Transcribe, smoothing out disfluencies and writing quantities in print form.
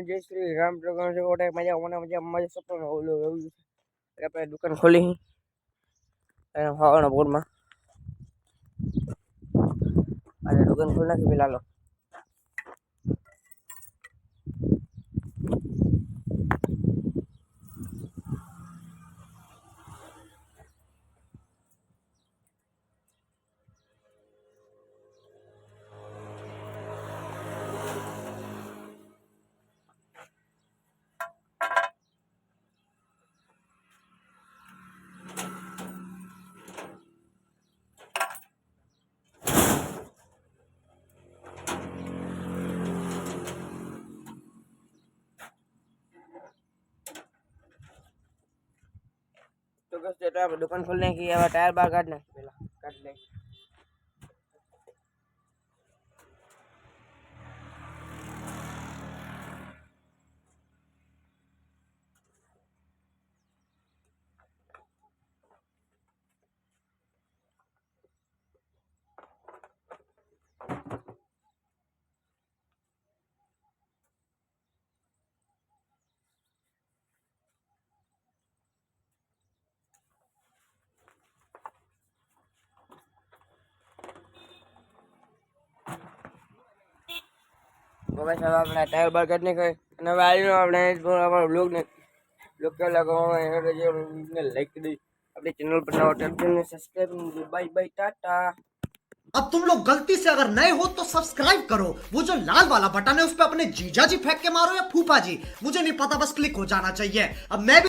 જય શ્રી રામ પ્રગણ છે ઓટે મજા સપનું ઓલું એવું છે આપણે દુકાન ખોલી અને હવાના બોર્ડમાં આજે દુકાન ખોલી નાખી પેલા લો તો બસ જેટલા આપણે દુકાન ખોલી નાખી હવે ટાયર બહાર કાઢ નાખી પેલા કાઢી લઈ તો બસ હવે આપણે ટાયર બહાર કાઢી નાખી અને હવે આવીને આપણે અમારા બ્લોગને બ્લોગ કેવો લાગો લાઈક કરી દઈ આપણી ચેનલ પર નવા ટેક્સને સબસ્ક્રાઇબ બાય બાય ટાટા अब तुम लोग गलती से अगर नए हो तो सब्सक्राइब करो, वो जो लाल वाला बटन है उस पर अपने जीजा जी फेंक के मारो या फूफा जी, मुझे नहीं पता, बस क्लिक हो जाना चाहिए। अब मैं भी